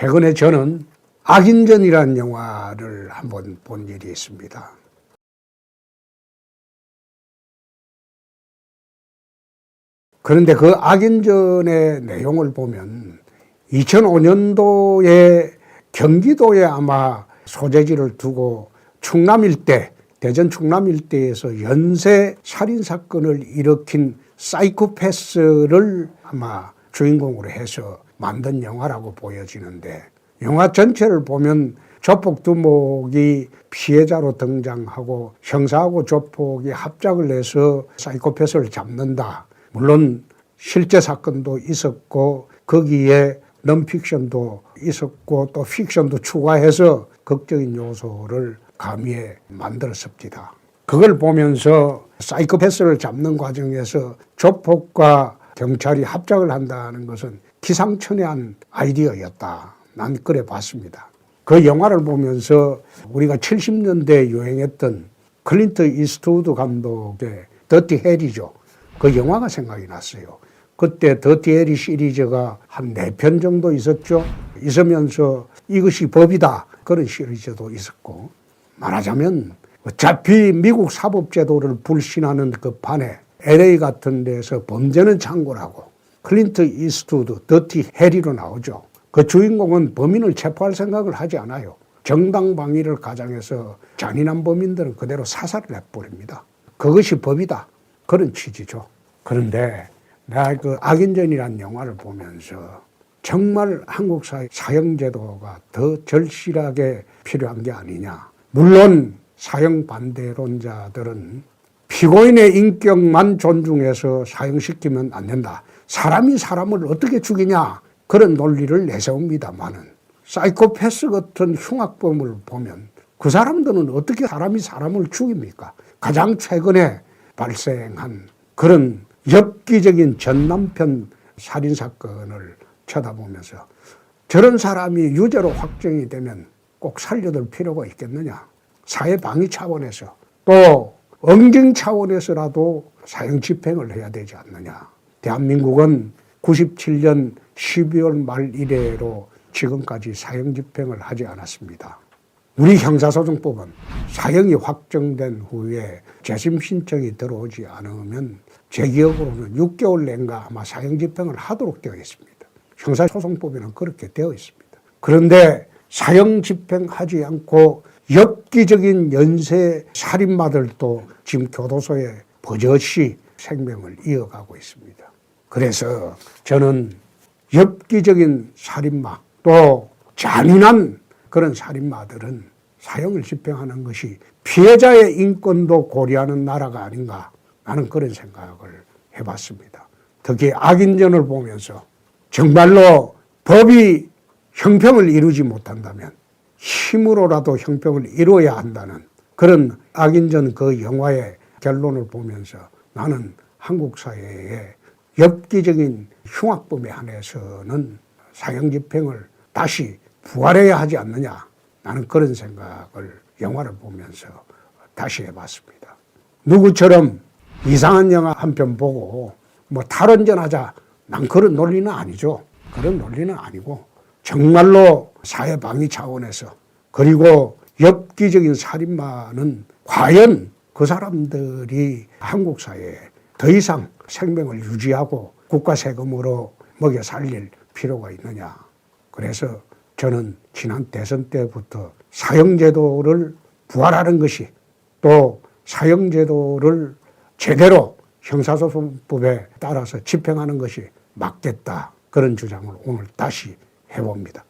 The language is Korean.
최근에 저는 악인전이라는 영화를 한번 본 일이 있습니다. 그런데 그 악인전의 내용을 보면 2005년도에 경기도에 아마 소재지를 두고 충남 일대, 대전 충남 일대에서 연쇄 살인사건을 일으킨 사이코패스를 아마 주인공으로 해서 만든 영화라고 보여지는데, 영화 전체를 보면 조폭 두목이 피해자로 등장하고 형사하고 조폭이 합작을 해서 사이코패스를 잡는다. 물론 실제 사건도 있었고 거기에 넌픽션도 있었고 또 픽션도 추가해서 극적인 요소를 가미해 만들었습니다. 그걸 보면서 사이코패스를 잡는 과정에서 조폭과 경찰이 합작을 한다는 것은 기상천외한 아이디어였다. 난 그래 봤습니다. 그 영화를 보면서 우리가 70년대에 유행했던 클린트 이스트우드 감독의 더티 해리죠. 그 영화가 생각이 났어요. 그때 더티 해리 시리즈가 한 4편 정도 있었죠. 있으면서 이것이 법이다. 그런 시리즈도 있었고, 말하자면 어차피 미국 사법제도를 불신하는 그 판에 LA 같은 데서 범죄는 창고라고 클린트 이스트우드 더티 해리로 나오죠. 그 주인공은 범인을 체포할 생각을 하지 않아요. 정당방위를 가장해서 잔인한 범인들은 그대로 사살을 해버립니다. 그것이 법이다. 그런 취지죠. 그런데 내가 그 악인전이라는 영화를 보면서 정말 한국 사형제도가 더 절실하게 필요한 게 아니냐. 물론 사형 반대론자들은 피고인의 인격만 존중해서 사형시키면 안 된다. 사람이 사람을 어떻게 죽이냐. 그런 논리를 내세웁니다만은 사이코패스 같은 흉악범을 보면 그 사람들은 어떻게 사람이 사람을 죽입니까? 가장 최근에 발생한 그런 엽기적인 전남편 살인사건을 쳐다보면서 저런 사람이 유죄로 확정이 되면 꼭 살려둘 필요가 있겠느냐. 사회방위 차원에서 또 응징 차원에서라도 사형 집행을 해야 되지 않느냐. 대한민국은 97년 12월 말 이래로 지금까지 사형 집행을 하지 않았습니다. 우리 형사소송법은 사형이 확정된 후에 재심 신청이 들어오지 않으면 제 기억으로는 6개월 내인가 아마 사형 집행을 하도록 되어 있습니다. 형사소송법에는 그렇게 되어 있습니다. 그런데 사형 집행하지 않고 엽기적인 연쇄 살인마들도 지금 교도소에 버젓이 생명을 이어가고 있습니다. 그래서 저는 엽기적인 살인마 또 잔인한 그런 살인마들은 사형을 집행하는 것이 피해자의 인권도 고려하는 나라가 아닌가, 나는 그런 생각을 해봤습니다. 특히 악인전을 보면서 정말로 법이 형평을 이루지 못한다면 힘으로라도 형평을 이루어야 한다는 그런 악인전 그 영화의 결론을 보면서 나는 한국 사회에 엽기적인 흉악범에 한해서는 사형 집행을 다시 부활해야 하지 않느냐. 나는 그런 생각을 영화를 보면서 다시 해봤습니다. 누구처럼 이상한 영화 한 편 보고 뭐 탈원전하자. 난 그런 논리는 아니죠. 그런 논리는 아니고 정말로 사회방위 차원에서 그리고 엽기적인 살인마는 과연 그 사람들이 한국 사회에 더 이상 생명을 유지하고 국가 세금으로 먹여 살릴 필요가 있느냐. 그래서 저는 지난 대선 때부터 사형제도를 부활하는 것이 또 사형제도를 제대로 형사소송법에 따라서 집행하는 것이 맞겠다. 그런 주장을 오늘 다시 해봅니다.